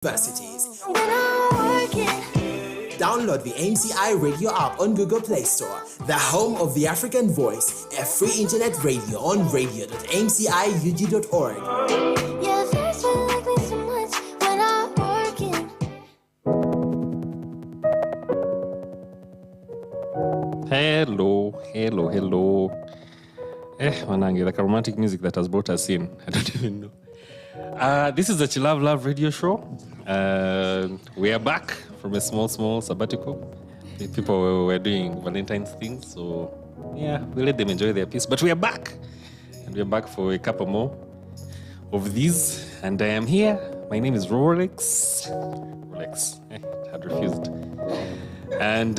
universities. Download the MCI radio app on Google Play Store, the home of the African voice, a free internet radio on radio.mciug.org. Yeah, first you like me so much when I'm working. Hello. Wanangi, like a romantic music that has brought us in. I don't even know. This is the Chilav Love radio show. We are back from a small sabbatical. The people were doing Valentine's things, so yeah, we let them enjoy their peace. But we are back, and we are back for a couple more of these. And I am here. My name is Rolex. It had refused. And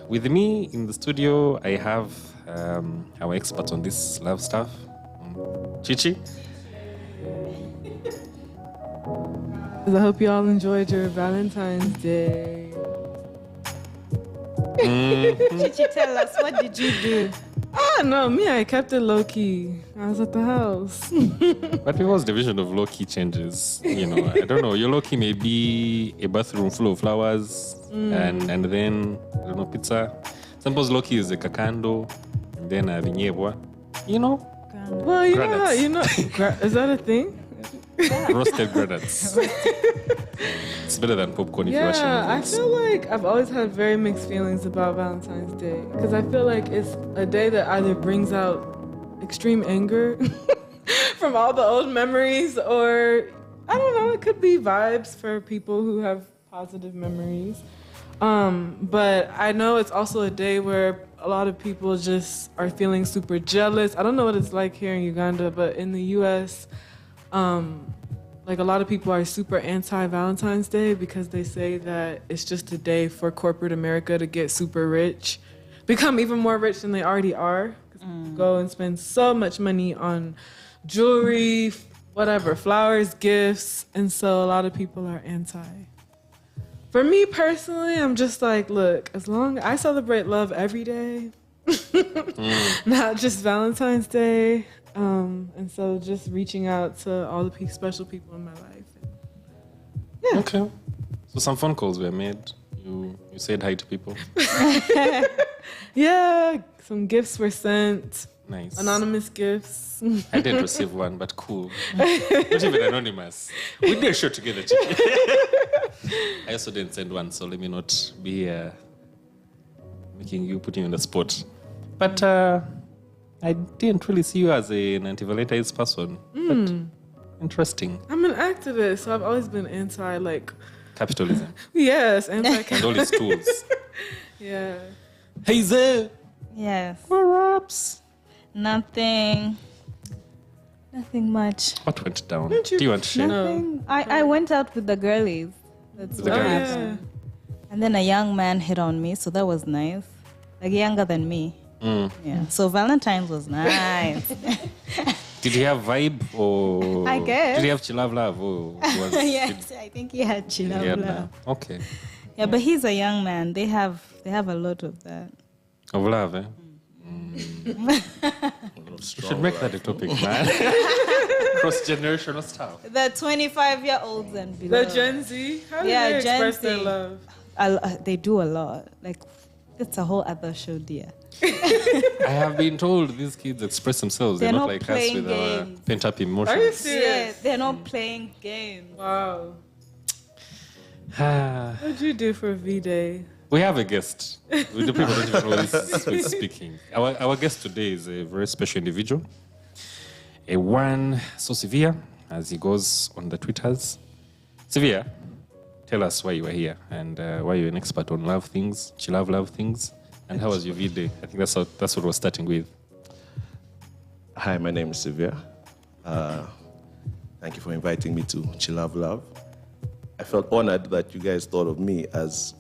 with me in the studio, I have our expert on this love stuff, Chi Chi. I hope you all enjoyed your Valentine's Day. Chichi, tell us, what did you do? No, me, I kept it low-key. I was at the house. But people's division of low-key changes. You know, I don't know. Your low-key may be a bathroom full of flowers and then, I don't know, pizza. Some people's low-key is a kakando and then a vinyebwa. You know? Well, yeah, Granats. you know. Is that a thing? Roasted granats. It's better than popcorn if you're watching Yeah, I movies. feel like I've always had very mixed feelings about Valentine's Day. Because I feel like it's a day that either brings out extreme anger from all the old memories, or, I don't know, it could be vibes for people who have positive memories. But I know it's also a day where a lot of people just are feeling super jealous. I don't know what it's like here in Uganda, but in the US, like a lot of people are super anti-Valentine's Day because they say that it's just a day for corporate America to get super rich, become even more rich than they already are. Go and spend so much money on jewelry, whatever, flowers, gifts, and so a lot of people are anti. For me personally, I'm just like, look, as long I celebrate love every day, not just Valentine's Day. And so just reaching out to all the special people in my life. Yeah. Okay. So some phone calls were made. You said hi to people. Yeah, some gifts were sent. Nice. Anonymous gifts. I didn't receive one, but cool. Not even anonymous. We did a show together, Chichi. I also didn't send one, so let me not be putting you on the spot. But I didn't really see you as an anti-Valentine's person. But interesting. I'm an activist, so I've always been anti, like... Capitalism. Yes, And all its tools. Yeah. Hey there. Yes. What ups? Nothing much. What went down? Didn't you- Do you want to share? No. Nothing. I went out with the girlies. That's With the what girlies. happened. And then a young man hit on me, so that was nice. Like younger than me. Yeah. So Valentine's was nice. Did he have vibe or... I guess. Did he have chillav love or was... Yes, I think he had chill He had love. that? Okay. Yeah, but he's a young man. They have a lot of that. Of love, eh? You should make that a topic, man. Cross-generational stuff. The 25-year-olds and below. The Gen Z? How do Yeah, they Gen express their Z. love? They do a lot. Like, that's a whole other show, dear. I have been told these kids express themselves. They're They're not not like us playing with games. our pent-up Are you emotions. serious? Yeah, they're not playing games. Wow. What'd you do for V-Day? We have a guest. The people don't even know this who is speaking. Our guest today is a very special individual. A one so severe, as he goes on the Twitters. Severe, tell us why you were here and why you're an expert on love things, love things, and how was your V-Day? I think that's what we're starting with. Hi, my name is Sylvia. Thank you for inviting me to Chilav Love. I felt honored that you guys thought of me as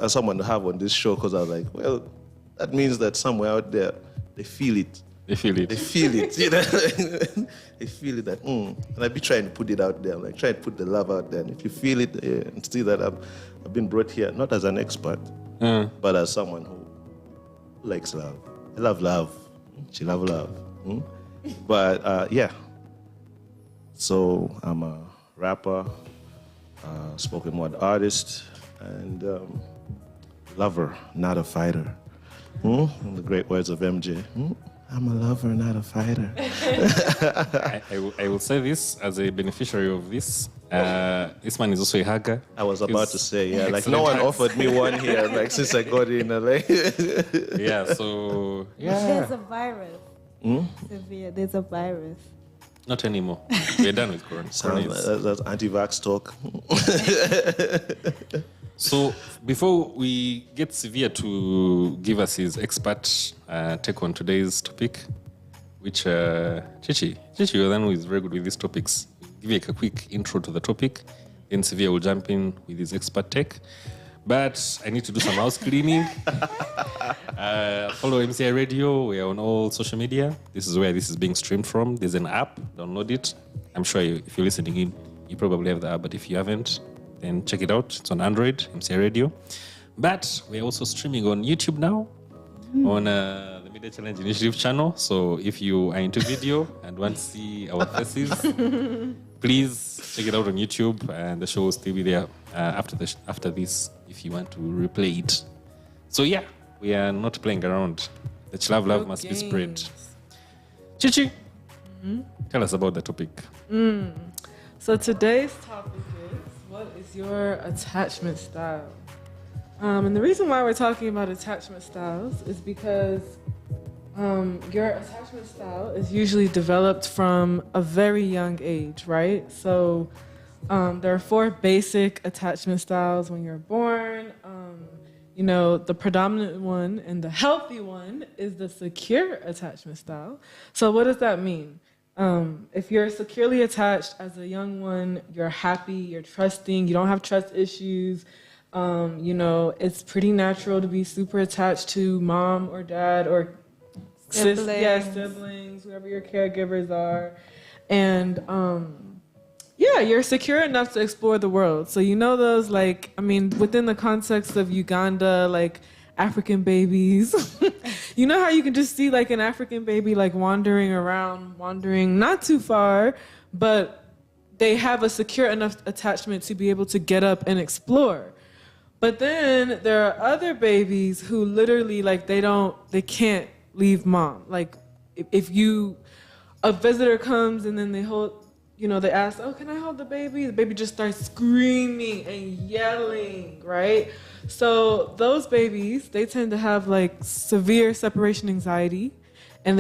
someone to have on this show, because I was like, well, that means that somewhere out there they feel it. They feel it. They feel it, you know. They feel it that, And I'd be trying to put it out there, like try to put the love out there. And if you feel it and see that I've been brought here, not as an expert, but as someone who likes love. I love love. She love love. But yeah. So I'm a rapper, spoken word artist, and lover, not a fighter. In the great words of MJ, I'm a lover, not a fighter. I will say this as a beneficiary of this. This man is also a hugger. I was about to say, yeah, like excellent no one hugs. offered me one here, like since I got in. Like, Yeah, so There's yeah, a virus. Severe, there's a virus. not anymore. We're done with Corona. Corona is- that's anti-vax talk. So before we get Severe to give us his expert take on today's topic, which Chichi, you're the one who is very good with these topics. Give you a quick intro to the topic, then Severe will jump in with his expert take. But I need to do some house cleaning. Follow MCI Radio. We are on all social media. This is where this is being streamed from. There's an app. Download it. I'm sure if you're listening in, you probably have the app. But if you haven't, then check it out. It's on Android, MCI Radio. But we're also streaming on YouTube now, on the Media Challenge Initiative channel. So if you are into video and want to see our faces, please check it out on YouTube, and the show will still be there after this if you want to replay it. So yeah, we are not playing around. The love No must be games. spread. Chichi, tell us about the topic. So today's topic is, what is your attachment style? And the reason why we're talking about attachment styles is because your attachment style is usually developed from a very young age, right? So there are 4 basic attachment styles when you're born. The predominant one and the healthy one is the secure attachment style. So what does that mean? If you're securely attached as a young one, you're happy, you're trusting, you don't have trust issues. It's pretty natural to be super attached to mom or dad or siblings, whoever your caregivers are. And you're secure enough to explore the world. So those, within the context of Uganda, like African babies, you know how you can just see like an African baby like wandering not too far, but they have a secure enough attachment to be able to get up and explore. But then there are other babies who literally they can't leave mom. Like if a visitor comes and then they they ask, oh, can I hold the baby? The baby just starts screaming and yelling, right? So those babies, they tend to have like severe separation anxiety, and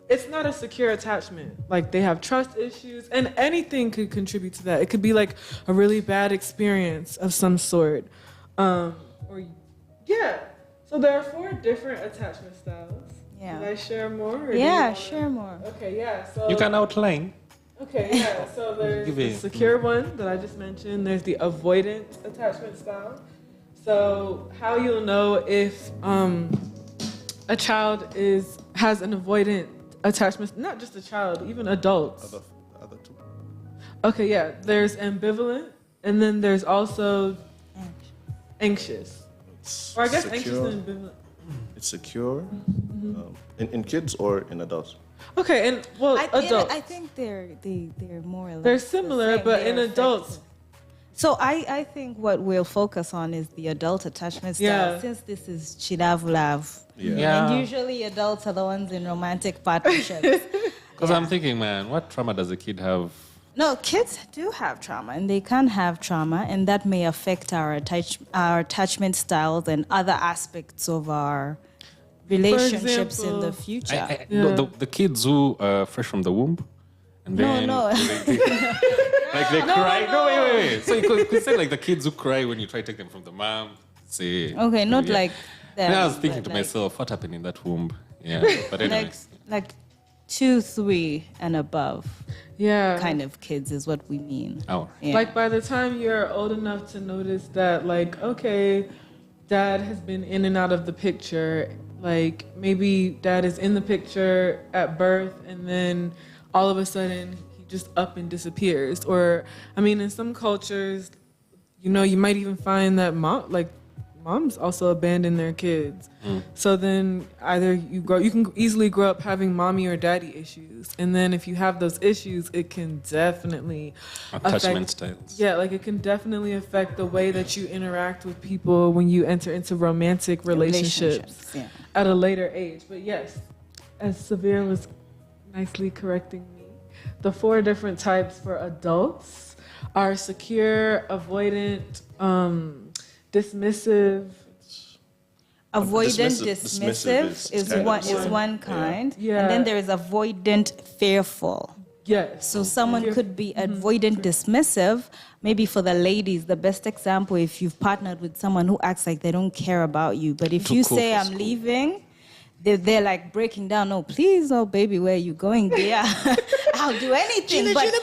it's not a secure attachment. Like they have trust issues, and anything could contribute to that. It could be like a really bad experience of some sort. So there are 4 different attachment styles. Yeah. Can I share more? Or Share more. Okay, yeah. So You can outline. Okay, yeah. So there's the secure one that I just mentioned. There's the avoidant attachment style. So how you'll know if a child has an avoidant attachment, not just a child, even adults. Other 2. Okay, yeah. There's ambivalent, and then there's also anxious. Or I guess anxious and ambivalent. It's secure in kids or in adults. Okay, and adults. I think they're more or less They're similar, the same. but They're in adults. affected. So I think what we'll focus on is the adult attachment style, Yeah. since this is love. Yeah. And usually adults are the ones in romantic partnerships. Because I'm thinking, man, what trauma does a kid have? No, kids do have trauma, and they can have trauma, and that may affect our attachment styles and other aspects of our relationships in the example, future. The kids who are fresh from the womb, and then No. they cry. No, wait. So you could say like the kids who cry when you try to take them from the mom. Say Okay, not like that. Then I was thinking but to like- myself, what happened in that womb? Yeah, but anyways. like 2, 3, and above Yeah. kind of kids is what we mean. Oh. Yeah. Like by the time you're old enough to notice that, like, okay, dad has been in and out of the picture. Like maybe dad is in the picture at birth, and then all of a sudden he just up and disappears. Or in some cultures, you might even find that moms also abandon their kids. So then either you can easily grow up having mommy or daddy issues. And then if you have those issues, it can definitely Attachment affect, styles. yeah, like it can definitely affect the way that you interact with people when you enter into romantic relationships yeah. at a later age. But yes, as Severe was nicely correcting me, the 4 different types for adults are secure, avoidant, dismissive. Avoidant, Dismissive dismissive is is one kind. Yeah. And then there is avoidant, fearful. Yes. So someone could be avoidant, dismissive. Maybe for the ladies, the best example, if you've partnered with someone who acts like they don't care about you, but if Too you cool say, for I'm school. leaving, they're like breaking down. Oh, please, oh, baby, where are you going there? I'll do anything. But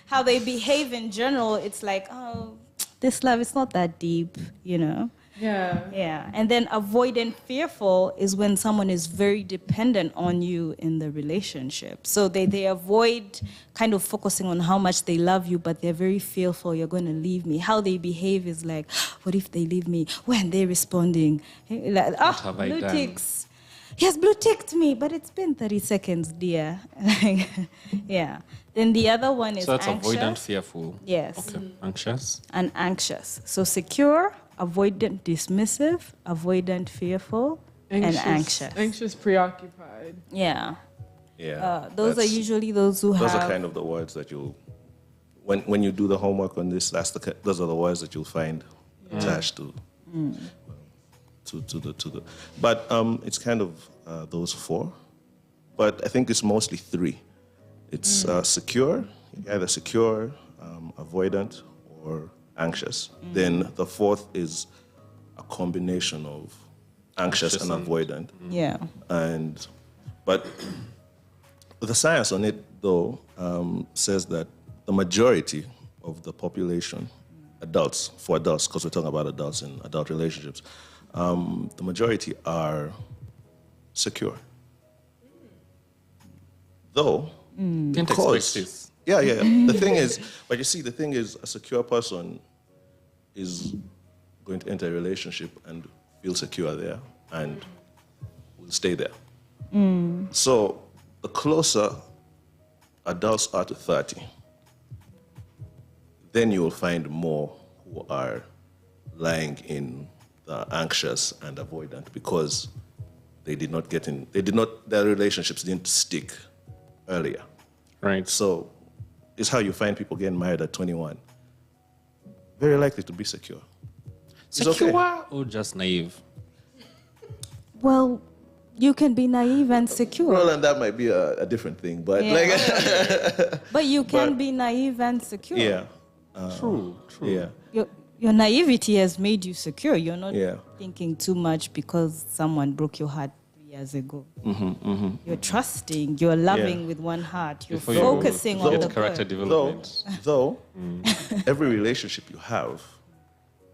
how they behave in general, it's like, oh, this love is not that deep, you know? Yeah. Yeah. And then avoidant, fearful is when someone is very dependent on you in the relationship. So they avoid kind of focusing on how much they love you, but they're very fearful you're going to leave me. How they behave is like, what if they leave me? When they're responding, like, have I blue done? ticks. Yes, blue ticked me, but it's been 30 seconds, dear. Yeah. Then the other one is So that's anxious avoidant, fearful. Yes. Okay. Anxious. and anxious. So secure, avoidant, dismissive, avoidant, fearful, and anxious. Anxious, preoccupied. Yeah. Yeah. Those are that's- usually those who Those have. are kind of the words that you'll, when you do the homework on this, those are the words that you'll find attached to the. But it's kind of those 4. But I think it's mostly 3. It's secure, either secure, avoidant, or anxious. Then the 4th is a combination of anxious and avoidant. Yeah. But the science on it, though, says that the majority of the population, adults, because we're talking about adults in adult relationships, the majority are secure. Though, Didn't because, expect this. yeah. The thing is, a secure person is going to enter a relationship and feel secure there and will stay there. So the closer adults are to 30, then you will find more who are lying in the anxious and avoidant because their relationships didn't stick earlier. Right. So it's how you find people getting married at 21. Very likely to be secure. It's Secure okay. or just naive? Well, you can be naive and secure. Well, and that might be a different thing, but Yeah. But you can be naive and secure. yeah, True. yeah. Your naivety has made you secure. You're not Yeah. thinking too much because someone broke your heart 3 years ago. You're trusting. You're loving with one heart. You're Before you focusing on get the character good. development. Though every relationship you have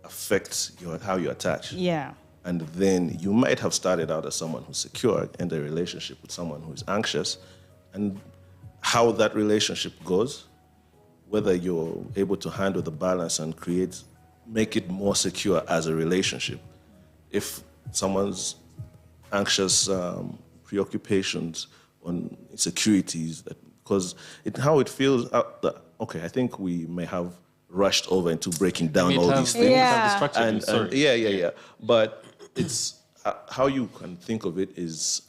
affects how you attach. Yeah. And then you might have started out as someone who's secure and a relationship with someone who's anxious. And how that relationship goes, whether you're able to handle the balance and make it more secure as a relationship. If someone's anxious preoccupations on insecurities, because how it feels, I think we may have rushed over into breaking down all these things. Yeah. And yeah. But it's how you can think of it is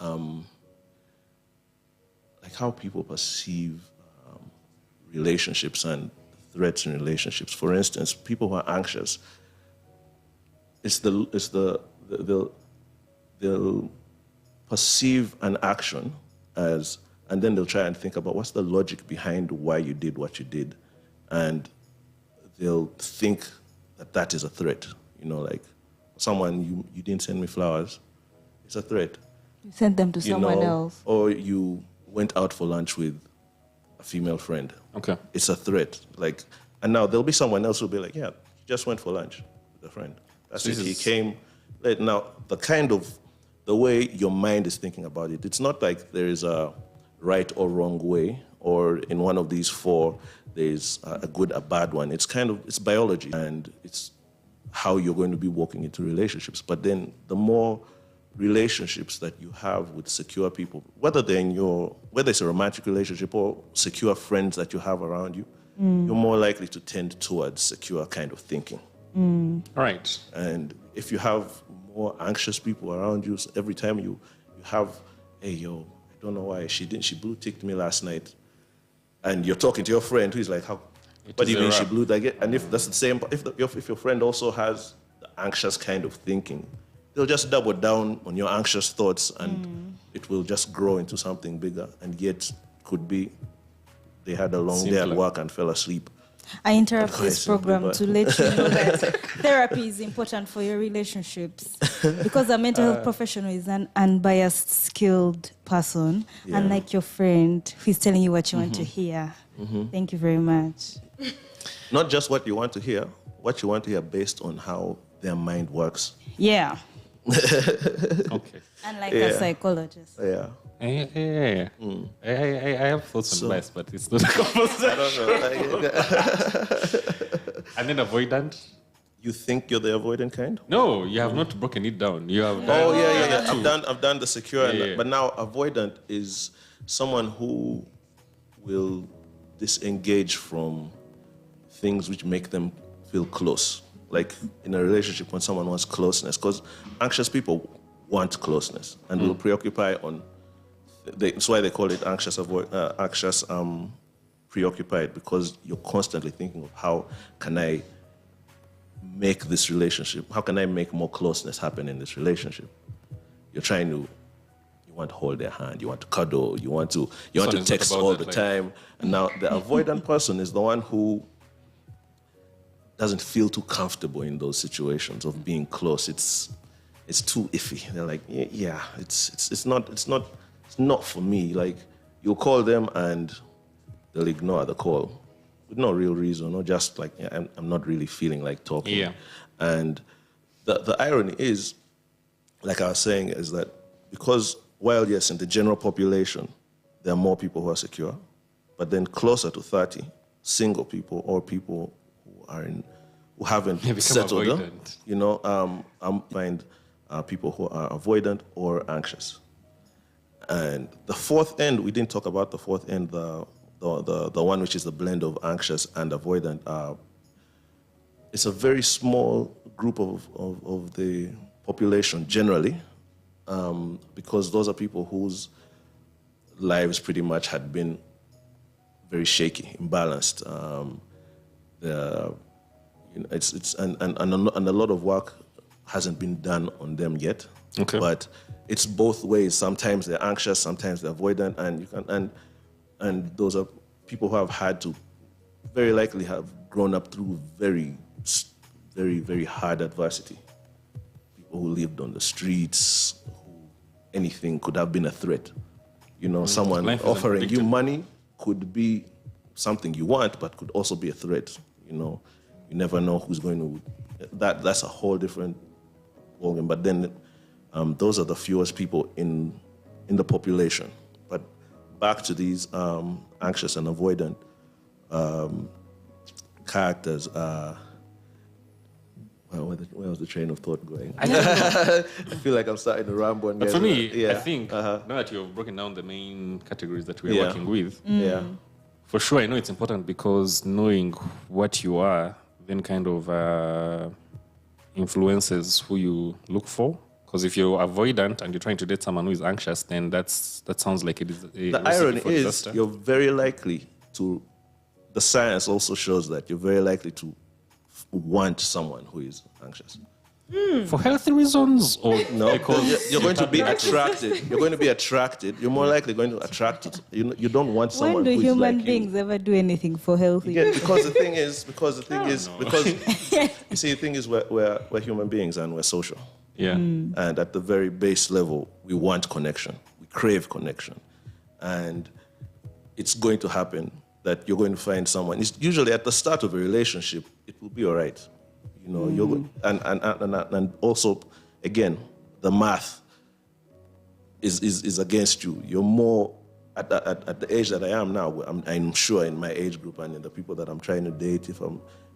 like how people perceive relationships and threats in relationships. For instance, people who are anxious, they'll perceive an action as, and then they'll try and think about what's the logic behind why you did what you did, and they'll think that is a threat. You know, like someone, you didn't send me flowers, it's a threat. You sent them to someone else. Or you went out for lunch with a female friend. Okay. It's a threat. Like, and now there'll be someone else who'll be like, yeah, he just went for lunch with a friend. That's it. He came late. Now, the way your mind is thinking about it, it's not like there is a right or wrong way, or in one of these 4, there's a good, a bad one. It's biology, and it's how you're going to be walking into relationships. But then the more relationships that you have with secure people, whether it's a romantic relationship or secure friends that you have around you, you're more likely to tend towards secure kind of thinking. Right. And if you have more anxious people around you, so every time you have, hey, yo, I don't know why she blue ticked me last night, and you're talking to your friend who's like, how? What do you mean she blew that? And if that's the same, if your friend also has the anxious kind of thinking, they'll just double down on your anxious thoughts, and it will just grow into something bigger. And yet, could be they had a long day at work and fell asleep. I interrupt this Simply, program but- to let you know that therapy is important for your relationships, because a mental health professional is an unbiased, skilled person, unlike your friend who is telling you what you want to hear. Thank you very much. Not just what you want to hear based on how their mind works. Yeah, Okay. unlike a psychologist. Yeah. I have thoughts on bias, but it's not a conversation. I don't know. And then avoidant. You think you're the avoidant kind? No, you have not broken it down. You have Oh done yeah. I've done the secure, Yeah. but now avoidant is someone who will disengage from things which make them feel close. Like in a relationship, when someone wants closeness, because anxious people want closeness and will preoccupy on. That's why they call it anxious preoccupied, because you're constantly thinking of how can I make this relationship, how can I make more closeness happen in this relationship? You want to hold their hand, you want to cuddle, you want to text all the time. And now the avoidant person is the one who doesn't feel too comfortable in those situations of being close. It's too iffy. They're like, yeah, it's not for me. Like, you'll call them and they'll ignore the call with no real reason, or just like, I'm not really feeling like talking. Yeah. And the irony is, like I was saying, is that because while yes, in the general population, there are more people who are secure, but then closer to 30, single people or people who haven't become settled, avoidant. I find people who are avoidant or anxious. And the fourth end, we didn't talk about the fourth end, the one which is the blend of anxious and avoidant. It's a very small group of the population generally, because those are people whose lives pretty much had been very shaky, imbalanced. And a lot of work hasn't been done on them yet. Okay. But it's both ways. Sometimes they're anxious, sometimes they're avoidant, and those are people who have had to very likely have grown up through very, very, very hard adversity. People who lived on the streets, anything could have been a threat. Someone Life is offering you unpredictable. money could be something you want, but could also be a threat. You never know who's going to. That's a whole different ballgame. But then, those are the fewest people in the population. But back to these anxious and avoidant characters. Where was the train of thought going? I feel like I'm starting to ramble. But for me, I think Uh-huh. now that you've broken down the main categories that we're working with, Yeah. for sure I know it's important, because knowing what you are then kind of influences who you look for. Because if you're avoidant and you're trying to date someone who is anxious, then that sounds like it is a The recipe irony for is, disaster. you're very likely to. The science also shows that you're very likely to want someone who is anxious. For healthy reasons, or No, because you're going to be attracted. You're going to be attracted. You're more likely going to attract it. You don't want someone When do who is human like beings ever do anything for healthy? you. Again, because the thing is, you see, the thing is, we're human beings and we're social. yeah. And at the very base level, we want connection. We crave connection. And it's going to happen that you're going to find someone. It's usually at the start of a relationship, it will be all right. You're and also, again, the math is against you. You're more at the age that I am now. I'm sure in my age group and in the people that I'm trying to date,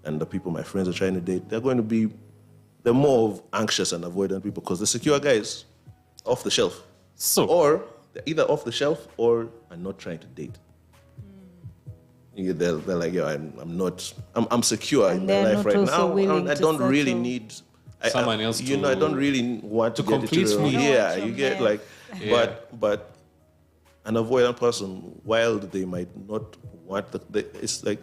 and the people my friends are trying to date, they're going to be they're more of anxious and avoidant people because the secure guy is off the shelf. So, Or they're either off the shelf or are not trying to date. They're like, yeah, I'm secure in my they're life not right also now. willing I to don't really settle. need Someone else You know, I to- don't really want to get complete into me. the, You don't yeah, want you your get man. like, Yeah. but an avoidant person, while they might not want it's like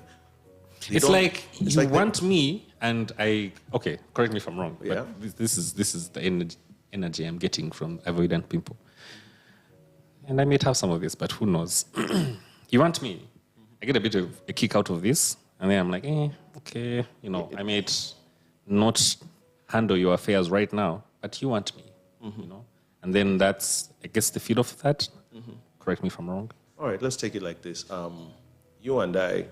they it's don't- like it's you like they- want me, and I. Okay, correct me if I'm wrong. Yeah. But this is the energy I'm getting from avoidant people, and I might have some of this, but who knows? You want me? I get a bit of a kick out of this, and then I'm like, okay, you know, I might not handle your affairs right now, but you want me, you know, and then that's, I guess, the feed of that. Correct me if I'm wrong. All right, let's take it like this. You and I,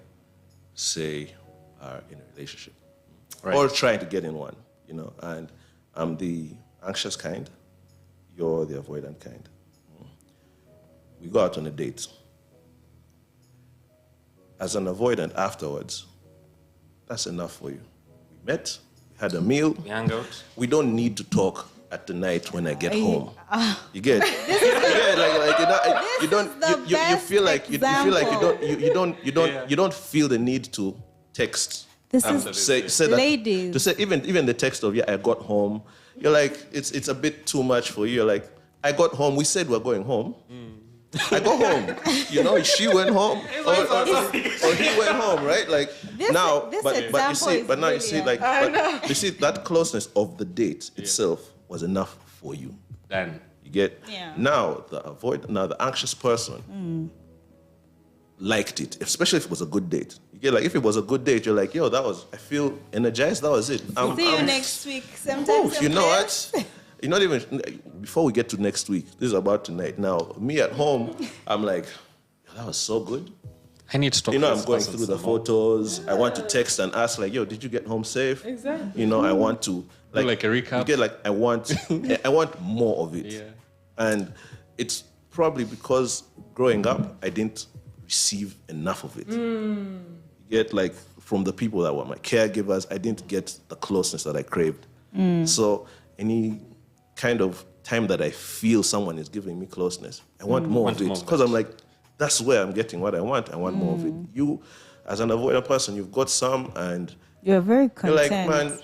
say, are in a relationship, Right. or trying to get in one, you know, and I'm the anxious kind, you're the avoidant kind. We go out on a date. As an avoidant afterwards, that's enough for you. We met, we had a meal. We hang out. We don't need to talk at the night when I get home. You get, like you don't the you feel like you feel like example. you don't feel the need to text. This Absolutely. is Say that, ladies. to say even the text of I got home. You're like it's a bit too much for you. You're like I got home. We said we're going home. I go home. You know, she went home, or he went home, right? Like This- now, this but you example see, is but now you see, brilliant. like, you see that closeness of the date itself was enough for you. Done. You get Yeah. now the anxious person liked it, especially if it was a good date. You get like if it was a good date, you're like, yo, I feel energized. That was it. See you next week. Sometime. Oof, you know what? You're not even, before we get to next week, this is about tonight. Now, me at home, I'm like, that was so good. I need to talk You know, to I'm this going person through the some more. photos. I want to text and ask, like, yo, did you get home safe? Exactly. You know, I want to, like a recap. You get like, I want more of it. Yeah. And it's probably because growing up, I didn't receive enough of it. You get like, from the people that were my caregivers, I didn't get the closeness that I craved. So any kind of time that I feel someone is giving me closeness, I want more of Want more it. of Because it. I'm like, that's where I'm getting what I want. I want more of it. You, as an avoidant person, you've got some, and You're very you're like, content. man,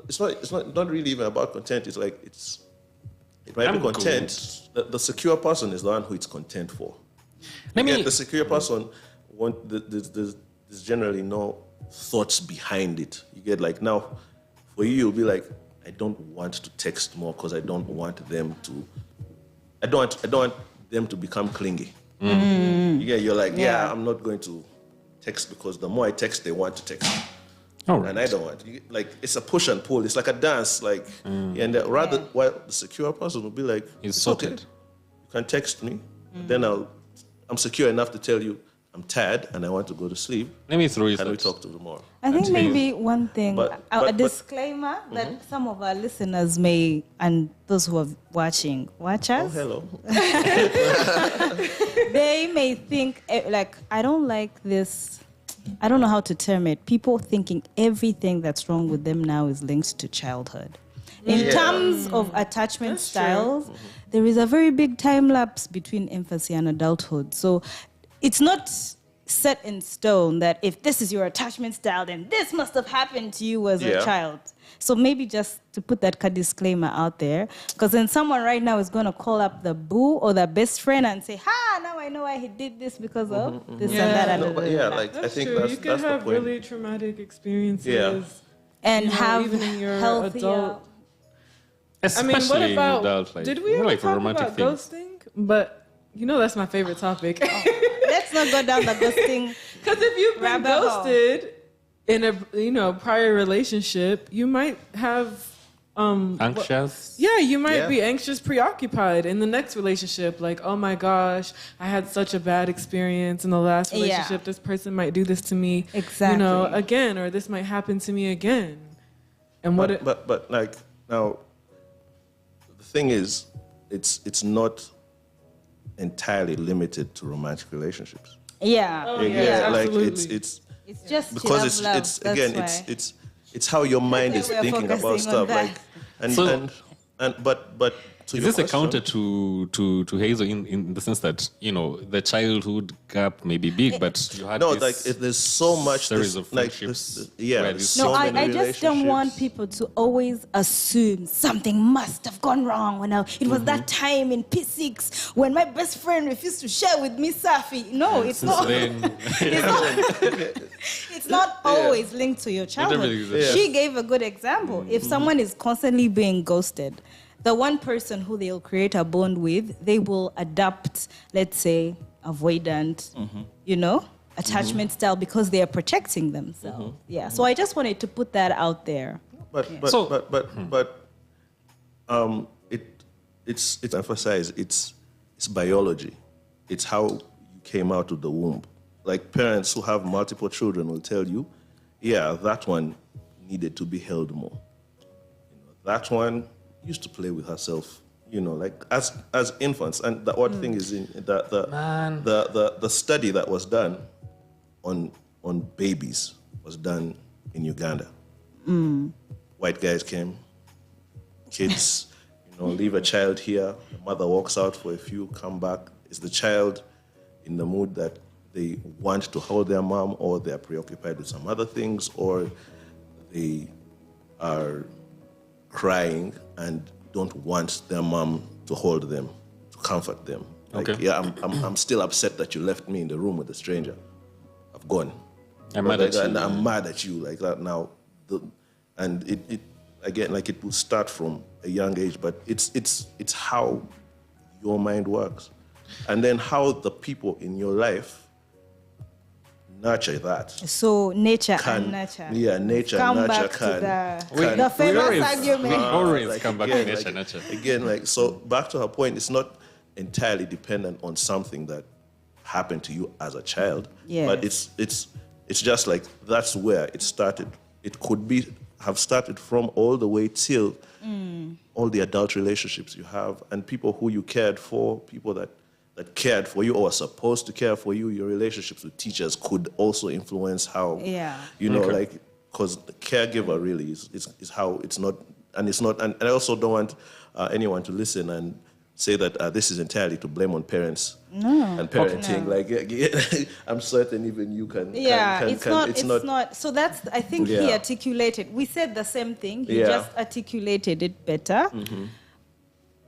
it's not really even about content. It's like it might I'm be content. The secure person is the one who it's content for. Let me. Yet the secure person, there's generally no thoughts behind it. You get like now, for you, you'll be like, I don't want to text more because I don't want them to. I don't want them to become clingy. You're like, yeah, I'm not going to text because the more I text, they want to text. All right. And I don't want. Like it's a push and pull. It's like a dance. Like and rather, while the secure person will be like, It's okay. sorted. You can text me. Then I'm secure enough to tell you I'm tired and I want to go to sleep. Let me throw you. Can we that. talk tomorrow? I think Until- maybe one thing, But- a but- disclaimer that some of our listeners may, and those who are watch Oh, us, hello. they may think, like, I don't like this, I don't know how to term it. People thinking everything that's wrong with them now is linked to childhood. In Yeah. terms of attachment That's true. styles, there is a very big time lapse between infancy and adulthood. So it's not set in stone that if this is your attachment style, then this must have happened to you as Yeah. a child. So maybe just to put that disclaimer out there, because then someone right now is going to call up the boo or the best friend and say, now I know why he did this because of this and that. Yeah. And, No, but yeah, like I That's think true. that's You can the have point. really traumatic experiences. Yeah. and you know, have even in your healthier... adult. I Especially mean, what in about? adult, like, did we ever like for talk romantic about things. ghosting? But you know that's my favorite topic. Let's not go down the ghosting. Because if you've been Rabbit hole. ghosted in a prior relationship, you might have Anxious. yeah, you might Yeah. be anxious, preoccupied in the next relationship. Like, oh my gosh, I had such a bad experience in the last Yeah. relationship. This person might do this to me, Exactly. again, or this might happen to me again. And what? But like now, the thing is, it's not entirely limited to romantic relationships. Yeah. Oh, You yeah, get, like absolutely. it's It's just because love. it's That's again why. it's it's how your mind is We are thinking about focusing on stuff. that. Like, and, So- but to Is your this a question- counter to Hazel in the sense that, you know, the childhood gap may be big, but you had No, this like there's so much series this, of like friendships this, yeah. where there's this- so No, many I just don't want relationships. people to always assume something must have gone wrong when it was that time in P6 when my best friend refused to share with me Safi. No, it's Since not. then, It's not always linked to your childhood. everything is- She gave a good example. If someone is constantly being ghosted, the one person who they'll create a bond with, they will adapt, let's say, avoidant, attachment style because they are protecting themselves. Yeah. So I just wanted to put that out there. It's emphasized. It's biology. It's how you came out of the womb. Like parents who have multiple children will tell you, yeah, that one needed to be held more. That one used to play with herself, like as infants. And the odd thing is in the study that was done on babies was done in Uganda. White guys came, kids, leave a child here, the mother walks out for a few, come back. Is the child in the mood that they want to hold their mom, or they're preoccupied with some other things, or they are crying and don't want their mom to hold them, to comfort them. Like, Okay. yeah, I'm still upset that you left me in the room with a stranger. I've gone. I'm mad at you. And I'm mad at you like that now. And it again, like it will start from a young age, but it's how your mind works. And then how the people in your life nurture that. So nature and nurture. Yeah, nature Come and nurture back can. to can- the famous we argument. always like, come back again, to nature, like- nature. Again, like, so back to her point, it's not entirely dependent on something that happened to you as a child. Yes. But it's just like that's where it started. It could have started from all the way till all the adult relationships you have and people who you cared for, people that cared for you or are supposed to care for you. Your relationships with teachers could also influence how, like, because the caregiver really is how it's not, and I also don't want anyone to listen and say that this is entirely to blame on parents and parenting. No. Like, I'm certain even you can. It's not. So that's, I think he Yeah. articulated. We said the same thing. He Yeah. just articulated it better.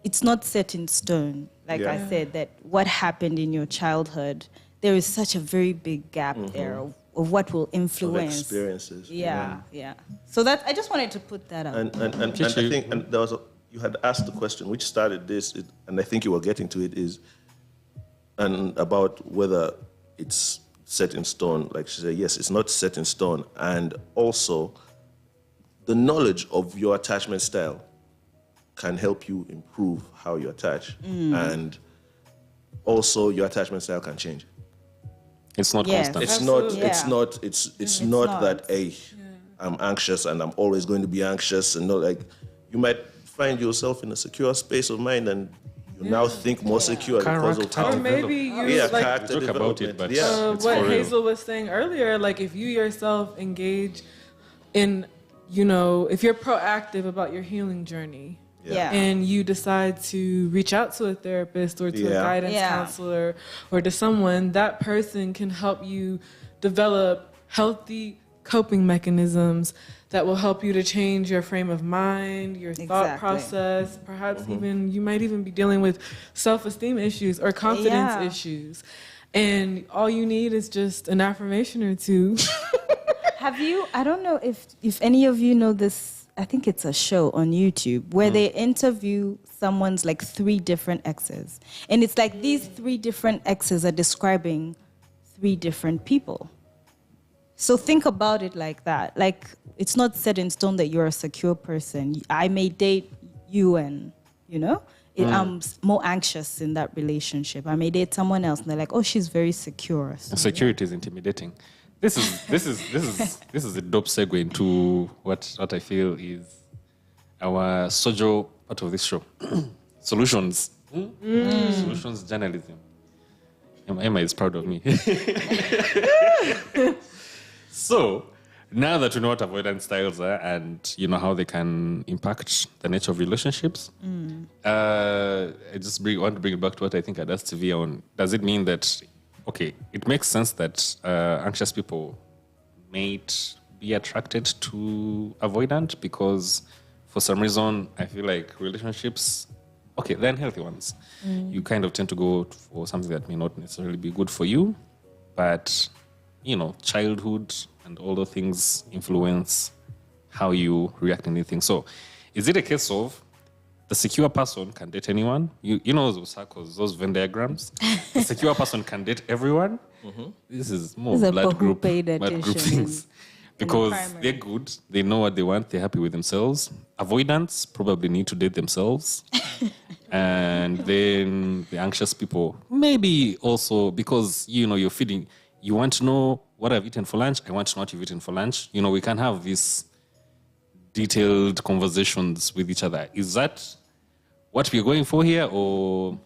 It's not set in stone. Like I said, that what happened in your childhood, there is such a very big gap there of what will Of influence. experiences. Yeah. So that I just wanted to put that out. And I think there was you had asked the question which started this, and I think you were getting to it and about whether it's set in stone. Like she said, yes, it's not set in stone, and also the knowledge of your attachment style can help you improve how you attach, and also your attachment style can change. It's not Yes. constant. It's Absolutely. not. It's It's not not. that I'm anxious and I'm always going to be anxious, and not like you might find yourself in a secure space of mind and you now think more secure because of Character how Or maybe you like character We talk about it, development. but yeah. it's what for real. Hazel was saying earlier, like if you yourself engage in, if you're proactive about your healing journey, Yeah. and you decide to reach out to a therapist or to a Yeah. guidance Yeah. counselor or to someone, that person can help you develop healthy coping mechanisms that will help you to change your frame of mind, your thought Exactly. process. Perhaps you might even be dealing with self-esteem issues or confidence Yeah. issues. And all you need is just an affirmation or two. Have you? I don't know if any of you know this. I think it's a show on YouTube where they interview someone's like 3 different exes, and it's like these 3 different exes are describing 3 different people. So think about it like that. Like it's not set in stone that you're a secure person. I may date you, and I'm more anxious in that relationship. I may date someone else, and they're like, oh, she's very secure. So, Security is intimidating. This is a dope segue into what I feel is our social part of this show. Solutions. Solutions journalism. Emma is proud of me. So, Now that we know what avoidance styles are and you know how they can impact the nature of relationships, I just want to bring it back to what I think I'd asked Via on. Does it mean that, okay, it makes sense that anxious people might be attracted to avoidant because for some reason I feel like relationships, okay, they're unhealthy ones. You kind of tend to go for something that may not necessarily be good for you, but you know, childhood and all the things influence how you react to anything. So is it a case of the secure person can date anyone? You know those circles, those Venn diagrams? The secure person can date everyone? This is more These are blood people who group paid things. attention Because primary. they're good, they know what they want, they're happy with themselves. Avoidants probably need to date themselves. And then the anxious people, maybe also because, you know, you're feeding, you want to know what I've eaten for lunch, I want to know what you've eaten for lunch. You know, we can have these detailed conversations with each other. Is that what we're going for here, or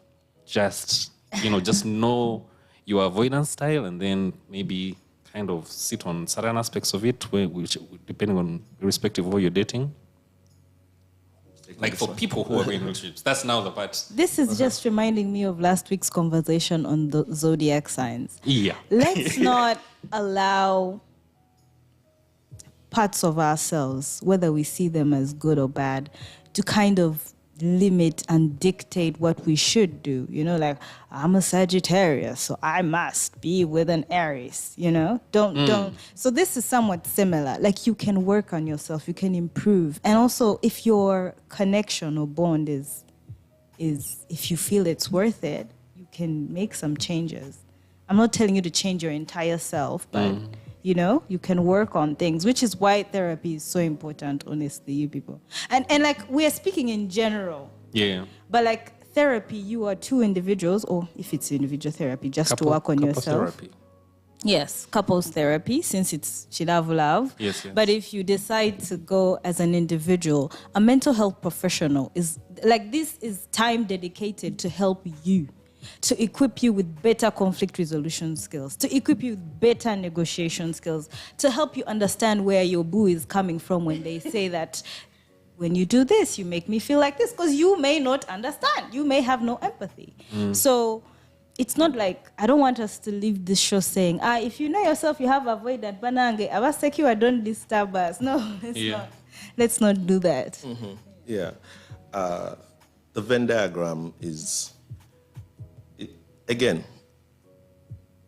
just, you know, just know your avoidance style and then maybe kind of sit on certain aspects of it, which depending on irrespective of who you're dating? Like for people who are in relationships, that's now the part. This is just reminding me of last week's conversation on the zodiac signs. Yeah. Let's not allow parts of ourselves, whether we see them as good or bad, to kind of limit and dictate what we should do. You know, like, I'm a Sagittarius, so I must be with an Aries, you know? Don't. So this is somewhat similar. Like, you can work on yourself, you can improve. And also, if your connection or bond is if you feel it's worth it, you can make some changes. I'm not telling you to change your entire self, but you know, you can work on things, which is why therapy is so important, honestly, you people. And like, we are speaking in general. Yeah. But like therapy, you are two individuals, or if it's individual therapy, just to work on Couple yourself. therapy. Yes, couples therapy, since it's Chilavu. Yes, yes. But if you decide to go as an individual, a mental health professional is like, this is time dedicated to help you, to equip you with better conflict resolution skills, to equip you with better negotiation skills, to help you understand where your boo is coming from when they say that when you do this, you make me feel like this, because you may not understand. You may have no empathy. So it's not like, I don't want us to leave this show saying, if you know yourself, you have avoidant, banange, secure, don't disturb us. No, let's not do that. Yeah. The Venn diagram is, again,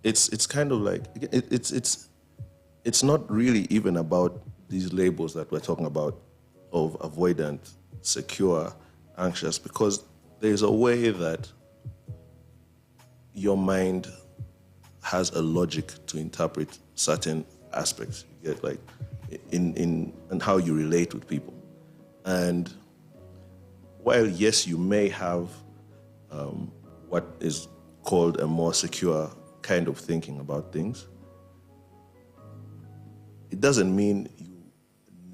it's kind of like, it's not really even about these labels that we're talking about of avoidant, secure, anxious, because there's a way that your mind has a logic to interpret certain aspects. You get, like, in how you relate with people. And while yes, you may have what is called a more secure kind of thinking about things, it doesn't mean you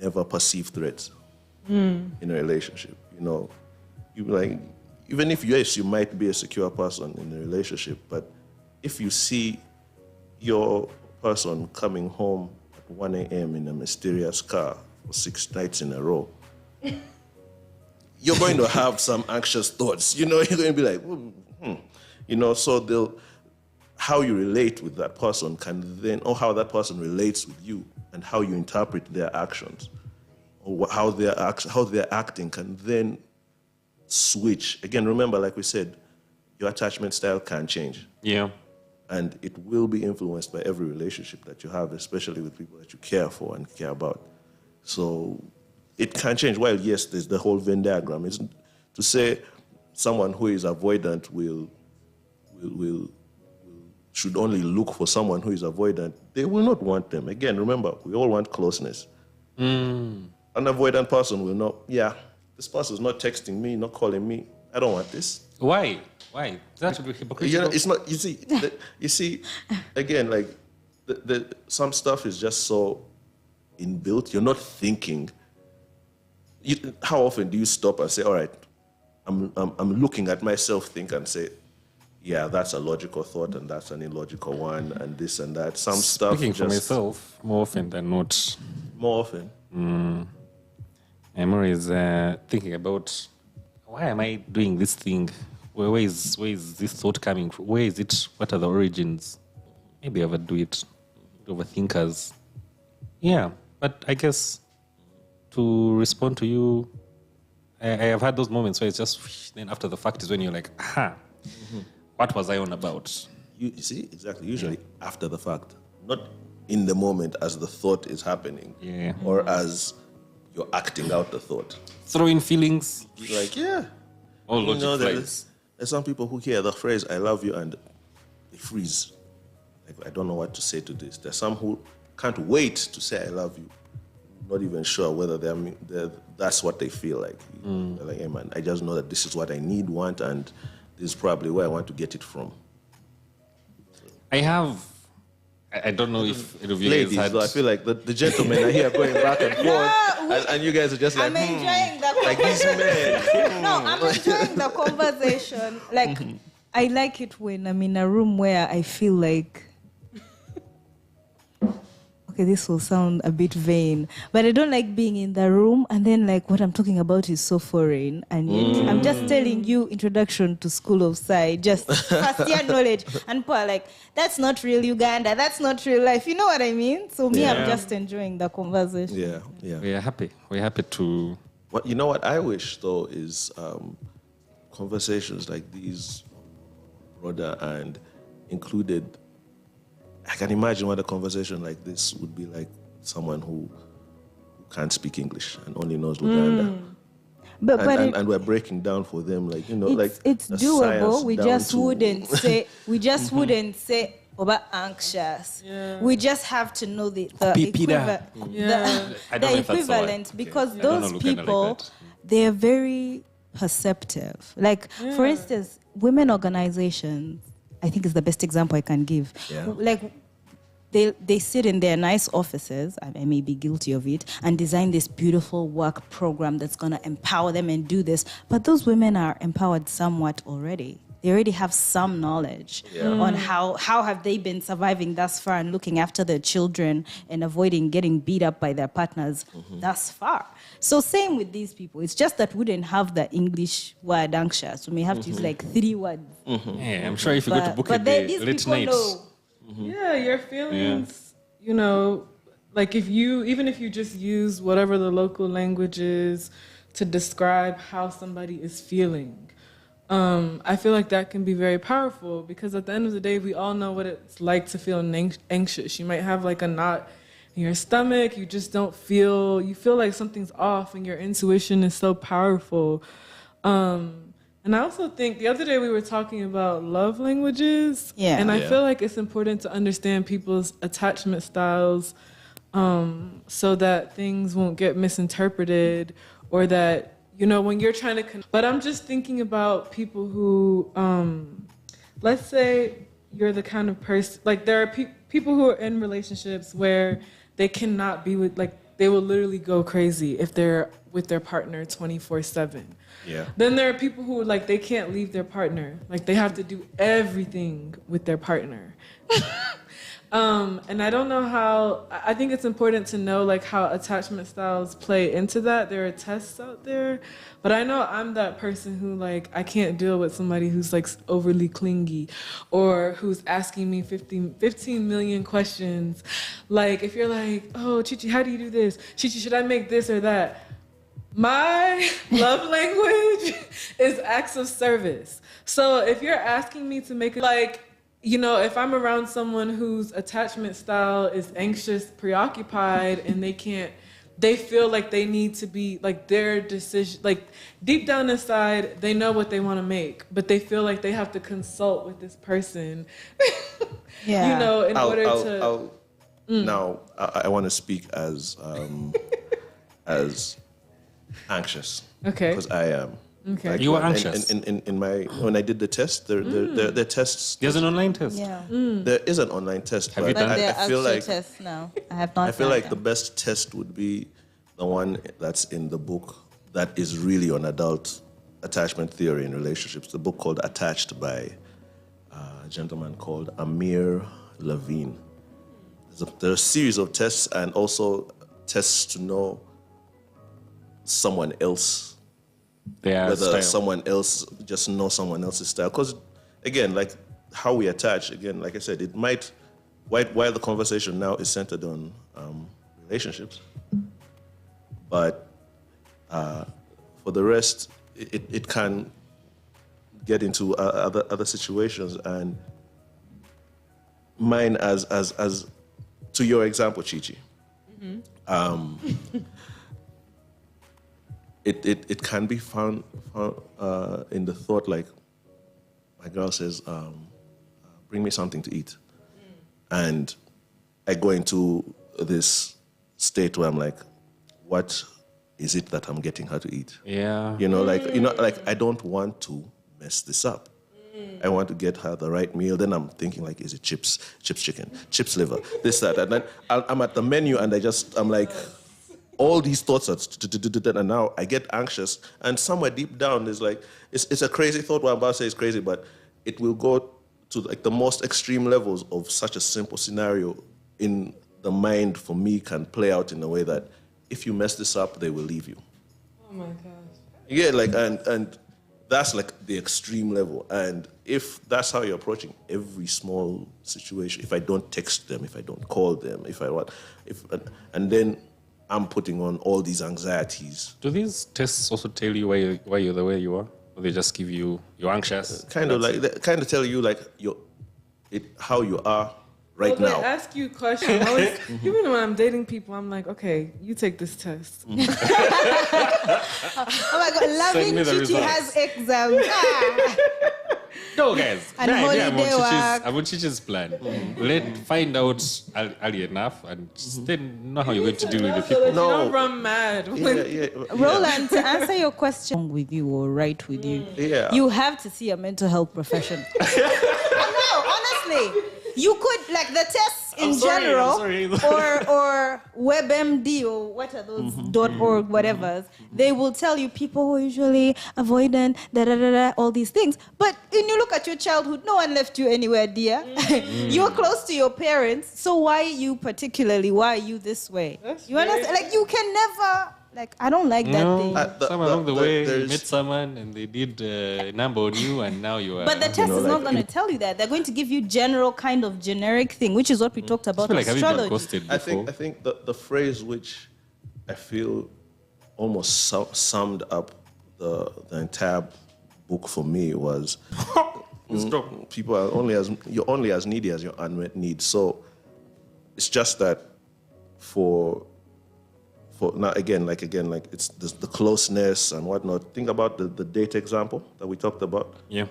never perceive threats in a relationship. You know, you like, even if yes, you might be a secure person in a relationship, but if you see your person coming home at 1 a.m. in a mysterious car for 6 nights in a row, you're going to have some anxious thoughts. You know, you're going to be like, you know, so how you relate with that person can then, or how that person relates with you and how you interpret their actions, or how they're acting can then switch. Again, remember, like we said, your attachment style can change. Yeah. And it will be influenced by every relationship that you have, especially with people that you care for and care about. So it can change. While yes, there's the whole Venn diagram. It's to say someone who is avoidant should only look for someone who is avoidant. They will not want them. Again, remember, we all want closeness. An avoidant person will not, this person is not texting me, not calling me. I don't want this. Why? That would be hypocritical. You know, it's not. You see, again, like some stuff is just so inbuilt. You're not thinking. How often do you stop and say, "All right, I'm looking at myself, think and say, yeah, that's a logical thought and that's an illogical one and this and that." Some stuff. Speaking for myself, more often than not, more often. I'm always thinking about why am I doing this thing? Where is this thought coming from? Where is it? What are the origins? Maybe I overdo it. Overthinkers. Yeah, but I guess to respond to you, I have had those moments where it's just then after the fact is when you're like, aha, what was I on about? You see, exactly. Usually after the fact, not in the moment as the thought is happening, or as you're acting out the thought. Throw in feelings. Like, yeah. All You logic know, flies. there's some people who hear the phrase "I love you" and they freeze. Like, I don't know what to say to this. There's some who can't wait to say "I love you," not even sure whether that's what they feel like. They're like, hey man, I just know that this is what I need, want, and this is probably where I want to get it from. I don't know if any of you Ladies, guys had... though, I feel like the gentlemen are here going back and forth, and you guys are just like, I'm enjoying the like these men. No, I'm enjoying the conversation. Like, I like it when I'm in a room where I feel like, okay, this will sound a bit vain, but I don't like being in the room and then like what I'm talking about is so foreign. And yet I'm just telling you introduction to School of Sci, just first year knowledge. And people are like, that's not real Uganda, that's not real life. You know what I mean? So me, I'm just enjoying the conversation. Yeah. We're happy. We're happy to... What you know what I wish though is conversations like these broader and included. I can imagine what a conversation like this would be like someone who can't speak English and only knows Luganda. And we're breaking down for them, like, you know, it's the doable. science We down just to- wouldn't say over anxious. Yeah. We just have to know the Pipida. I don't know if that's the word. equivalent because I don't know those Luganda like people, that. they're very perceptive. Like, for instance, women organizations, I think is the best example I can give. Yeah. Like, they sit in their nice offices, I may be guilty of it, and design this beautiful work program that's going to empower them and do this. But those women are empowered somewhat already. They already have some knowledge on how have they been surviving thus far and looking after their children and avoiding getting beat up by their partners thus far. So same with these people. It's just that we wouldn't have the English word anxious. We may have to use like 3 words. Yeah, I'm sure if you go to book But it, these late people nights... know. Yeah, your feelings, you know, like even if you just use whatever the local language is to describe how somebody is feeling, I feel like that can be very powerful because at the end of the day, we all know what it's like to feel anxious. You might have like a knot in your stomach. You just you feel like something's off and your intuition is so powerful. And I also think the other day we were talking about love languages. Yeah. And I feel like it's important to understand people's attachment styles so that things won't get misinterpreted or that, you know, when you're trying to... But I'm just thinking about people who, let's say you're the kind of person... Like there are people who are in relationships where they cannot be with... Like they will literally go crazy if they're with their partner 24/7. Yeah. Then there are people who like they can't leave their partner. Like they have to do everything with their partner. And I don't know how. I think it's important to know like how attachment styles play into that. There are tests out there, but I know I'm that person who like I can't deal with somebody who's like overly clingy, or who's asking me 15 million questions. Like if you're like, oh Chi Chi, how do you do this? Chi Chi, should I make this or that? My love language is acts of service. So if you're asking me to make it like, you know, if I'm around someone whose attachment style is anxious, preoccupied, and they feel like they need to be like their decision, like deep down inside, they know what they want to make, but they feel like they have to consult with this person, you know, in order to. Now, I want to speak as anxious. Okay. Because I am. Okay. Like, You were anxious? in my when I did the test, the tests. There's an online test. Yeah. There is an online test, Have you but done But it? there are I feel actual like tests now. I have not. I feel done like the them. best test would be the one that's in the book that is really on adult attachment theory in relationships. The book called Attached by a gentleman called Amir Levine. There's a series of tests, and also tests to know someone else, Their whether style. someone else just know someone else's style. Because again, like how we attach, again, like I said, it might, while the conversation now is centered on relationships, but for the rest, it can get into other situations. And mine, as to your example, Chi Chi, it can be found in the thought, like my girl says, bring me something to eat. And I go into this state where I'm like, what is it that I'm getting her to eat? Yeah. Like I don't want to mess this up. I want to get her the right meal. Then I'm thinking, like, is it chips chicken, chips liver, this, that. And then I'm at the menu and I'm like, all these thoughts are, and now I get anxious. And somewhere deep down is like, it's a crazy thought. What I'm about to say is crazy, but it will go to like the most extreme levels of such a simple scenario in the mind for me can play out in a way that if you mess this up, they will leave you. Oh my gosh. Yeah, like, and that's like the extreme level. And if that's how you're approaching every small situation, if I don't text them, if I don't call them, and then I'm putting on all these anxieties. Do these tests also tell you why you're the way you are? Or they just give you, you're anxious? Kind of tell you like how you are right Well, now. they ask you questions. Even when I'm dating people, I'm like, okay, you take this test. Oh my God, loving me the Chi Chi results. has exams. Ah. No, guys. And the idea holiday work. about Chichi's plan. Find out early enough and then know how you're going to deal with the So people. that you No. don't run mad. Roland, to answer your question with you or right with you, Yeah. you have to see a mental health professional. No, honestly. You could, like the tests in I'm sorry. general, or WebMD, or what are those .org, whatever, they will tell you people who are usually avoidant, all these things. But when you look at your childhood, no one left you anywhere, dear. You're close to your parents, so why you particularly? Why are you this way? You understand? Like you can never. Like I don't like that thing. Somewhere along the way, you there's- met someone and they did a number on you and now you are... But the test is not going to tell you that. They're going to give you general kind of generic thing, which is what we talked I about feel like have you been astrology. ghosted before? I think the phrase which I feel almost summed up the entire book for me was people are you're only as needy as your unmet needs. So it's just that for now again like it's the closeness and whatnot. Think about the date example that we talked about. Yeah.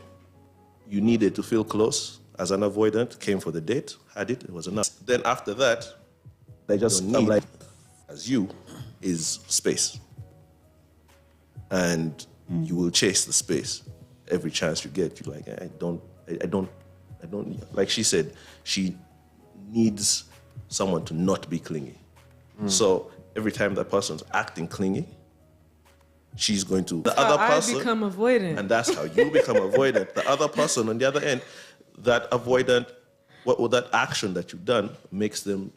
You needed to feel close as an avoidant, came for the date, had it was enough. Then after that, they just need, like, as you, is space. And you will chase the space every chance you get. You're like, I don't, like she said, she needs someone to not be clingy. So every time that person's acting clingy, she's going to the other person I become avoidant. and that's how you become avoidant. The other person on the other end, that avoidant, what that action that you've done makes them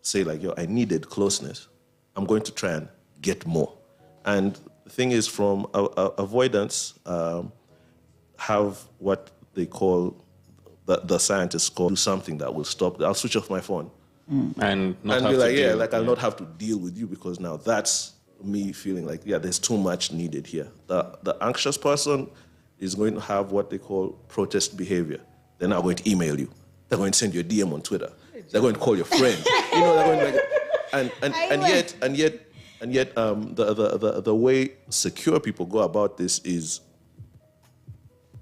say like, yo, I needed closeness. I'm going to try and get more. And the thing is, from avoidance, have what they call, the scientists call, do something that will stop. I'll switch off my phone. And not And have be like, to deal. I'll not have to deal with you because now that's me feeling like, there's too much needed here. The anxious person is going to have what they call protest behavior. They're not going to email you. They're going to send you a DM on Twitter. They're going to call your friend. They're going to and yet the way secure people go about this is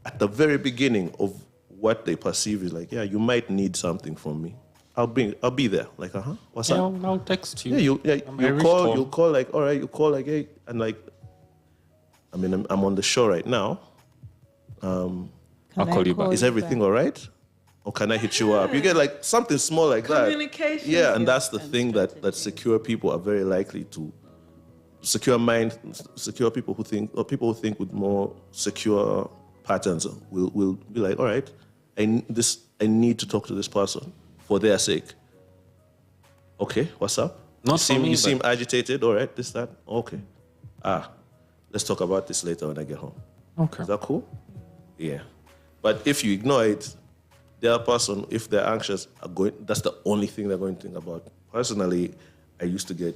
at the very beginning of what they perceive is like, you might need something from me. I'll be there. Like, what's Yeah, up? I'll text you. You Irish call, call. you call like, all right, you call like, hey, and like, I mean, I'm on the show right now. I'll call you back. Is everything all right? Or can I hit you up? You get like something small like that. Communication. Yeah, and that's the thing that secure people are very likely to, secure people who think, or people who think with more secure patterns will be like, all right, I need to talk to this person for their sake. Okay, what's up? Not for me, You but- seem agitated. All right, this, that. Okay. Let's talk about this later when I get home. Okay. Is that cool? Yeah. But if you ignore it, the other person, if they're anxious, that's the only thing they're going to think about. Personally, I used to get,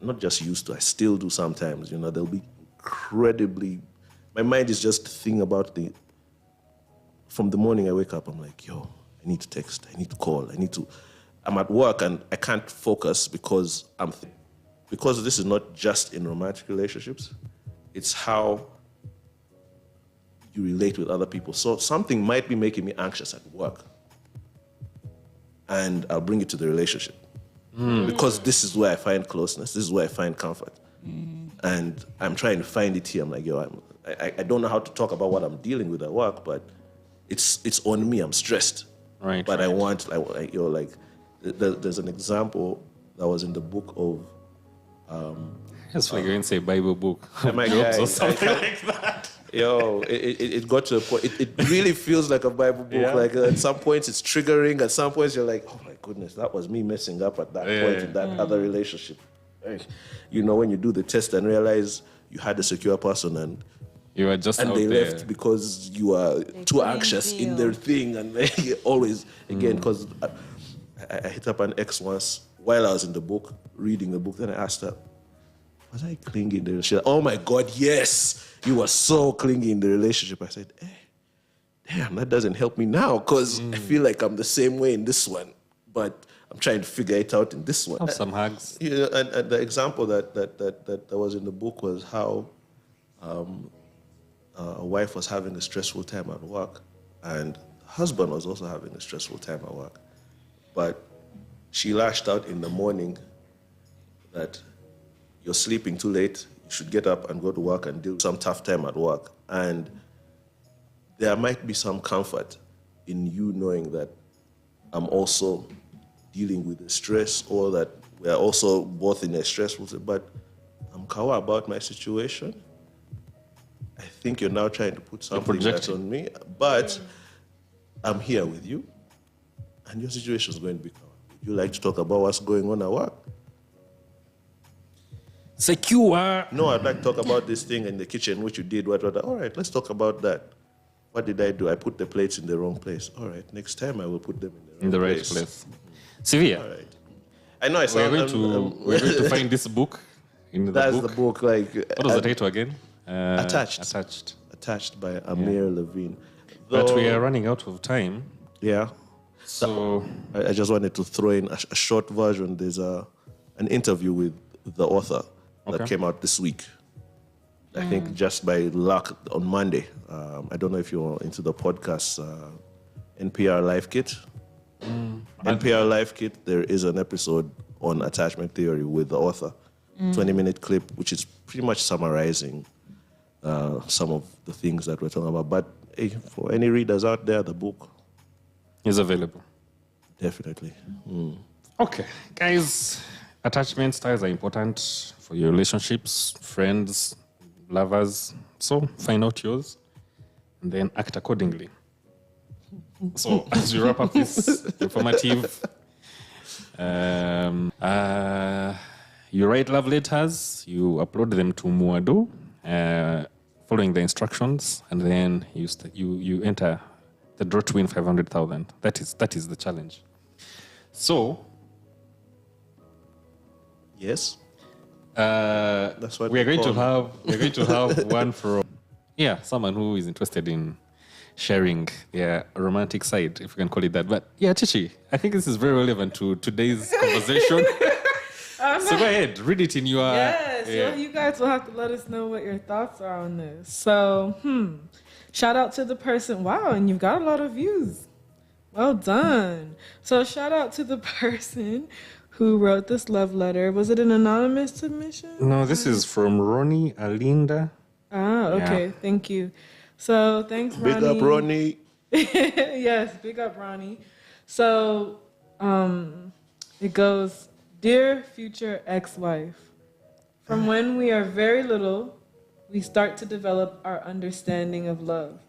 not just used to, I still do sometimes, they'll be incredibly, my mind is just thinking about from the morning I wake up, I'm like, yo, I need to text, I need to call, I'm at work and I can't focus because because this is not just in romantic relationships, it's how you relate with other people. So something might be making me anxious at work, and I'll bring it to the relationship. Because this is where I find closeness, this is where I find comfort. And I'm trying to find it here. I'm like, yo, I don't know how to talk about what I'm dealing with at work, but it's on me, I'm stressed. Right. But right. there's an example that was in the book of, It's like you're going to say Bible book. my Jobs guy, or something like that. yo, it got to a point, it really feels like a Bible book. Yeah. Like at some points it's triggering, at some points you're like, oh my goodness, that was me messing up at that point in that other relationship. Like, when you do the test and realize you had a secure person and You are just out they there. left because you are too couldn't anxious in deal. their thing, and they always again because I hit up an ex once while I was in the book reading the book. Then I asked her, was I clingy in the relationship? Oh my God, yes, you were so clingy in the relationship. I said, damn, that doesn't help me now because I feel like I'm the same way in this one, but I'm trying to figure it out in this one. Have some hugs. And the example that was in the book was how a wife was having a stressful time at work, and the husband was also having a stressful time at work. But she lashed out in the morning that you're sleeping too late, you should get up and go to work and deal with some tough time at work. And there might be some comfort in you knowing that I'm also dealing with the stress, or that we're also both in a stressful, but I'm kawa about my situation. I think you're now trying to put something that's projecting. on me, but I'm here with you, and your situation is going to be kawa. Would you like to talk about what's going on at work? Secure. No, I'd like to talk about this thing in the kitchen, which you did, what. All right, let's talk about that. What did I do? I put the plates in the wrong place. All right, next time I will put them In the right place. Sylvia, All right. I know I we're sound... going to find this book in the That's book. the book, like... What was the title again? Attached. Attached. Attached by Amir Levine. But we Though- are running out of time. Yeah. So, I just wanted to throw in a short version. There's an interview with the author that Okay. came out this week. I think just by luck on Monday. I don't know if you're into the podcast, NPR Life Kit. NPR Life Kit, there is an episode on attachment theory with the author. 20-minute clip, which is pretty much summarizing some of the things that we're talking about. But hey, for any readers out there, the book, is available. definitely. Okay, guys, attachment styles are important for your relationships, friends, lovers. So find out yours and then act accordingly. So as we wrap up this informative, you write love letters, you upload them to Muado, following the instructions, and then you enter the draw to win 500,000. That is the challenge. So Yes? that's what we're we going to call have one from someone who is interested in sharing their romantic side, if we can call it that. But yeah, Chichi, I think this is very relevant to today's conversation. So go ahead, read it in your Yes, well, you guys will have to let us know what your thoughts are on this. So, shout out to the person. Wow, and you've got a lot of views. Well done. So, shout out to the person who wrote this love letter. Was it an anonymous submission? No, this is from Ronnie Alinda. Ah, okay. Yeah. Thank you. So, thanks, Ronnie. Big up, Ronnie. Yes, big up, Ronnie. So, it goes, Dear future ex-wife, from when we are very little, we start to develop our understanding of love.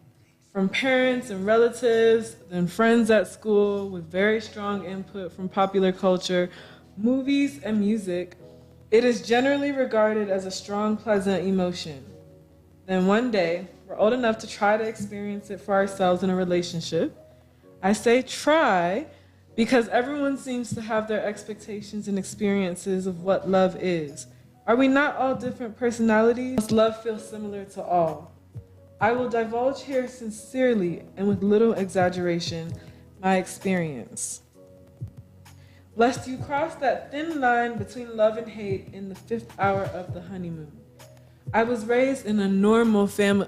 From parents and relatives, then friends at school with very strong input from popular culture, movies, and music, it is generally regarded as a strong, pleasant emotion. Then one day, we're old enough to try to experience it for ourselves in a relationship. I say try because everyone seems to have their expectations and experiences of what love is. Are we not all different personalities? Must love feel similar to all? I will divulge here sincerely and with little exaggeration my experience. Lest you cross that thin line between love and hate in the 5th hour of the honeymoon. I was raised in a normal family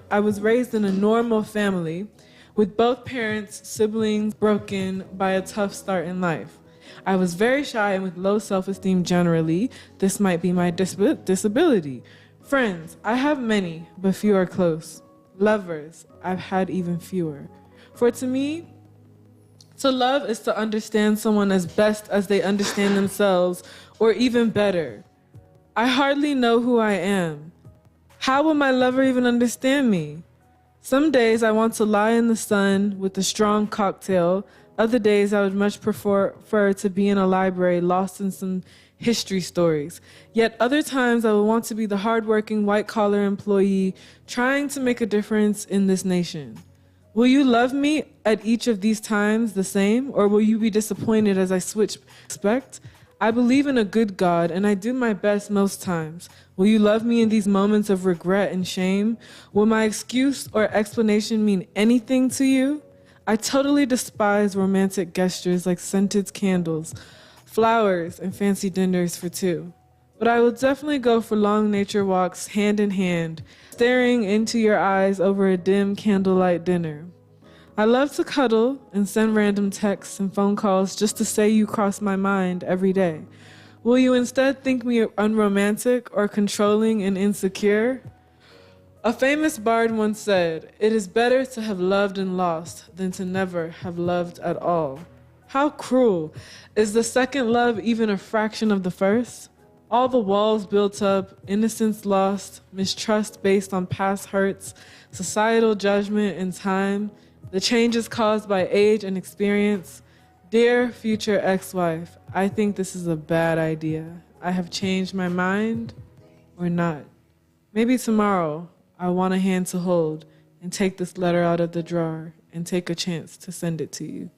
with both parents, siblings broken by a tough start in life. I was very shy and with low self-esteem generally. This might be my disability. Friends, I have many, but few are close. Lovers, I've had even fewer. For to me, to love is to understand someone as best as they understand themselves, or even better. I hardly know who I am. How will my lover even understand me? Some days I want to lie in the sun with a strong cocktail. Other days I would much prefer to be in a library lost in some history stories. Yet other times I would want to be the hardworking white-collar employee trying to make a difference in this nation. Will you love me at each of these times the same, or will you be disappointed as I switch expect? I believe in a good God, and I do my best most times. Will you love me in these moments of regret and shame? Will my excuse or explanation mean anything to you? I totally despise romantic gestures like scented candles, flowers, and fancy dinners for two. But I will definitely go for long nature walks hand in hand, staring into your eyes over a dim candlelight dinner. I love to cuddle and send random texts and phone calls just to say you cross my mind every day. Will you instead think me unromantic or controlling and insecure? A famous bard once said, "It is better to have loved and lost than to never have loved at all." How cruel. Is the second love even a fraction of the first? All the walls built up, innocence lost, mistrust based on past hurts, societal judgment and time, the changes caused by age and experience. Dear future ex-wife, I think this is a bad idea. I have changed my mind or not. Maybe tomorrow I want a hand to hold and take this letter out of the drawer and take a chance to send it to you.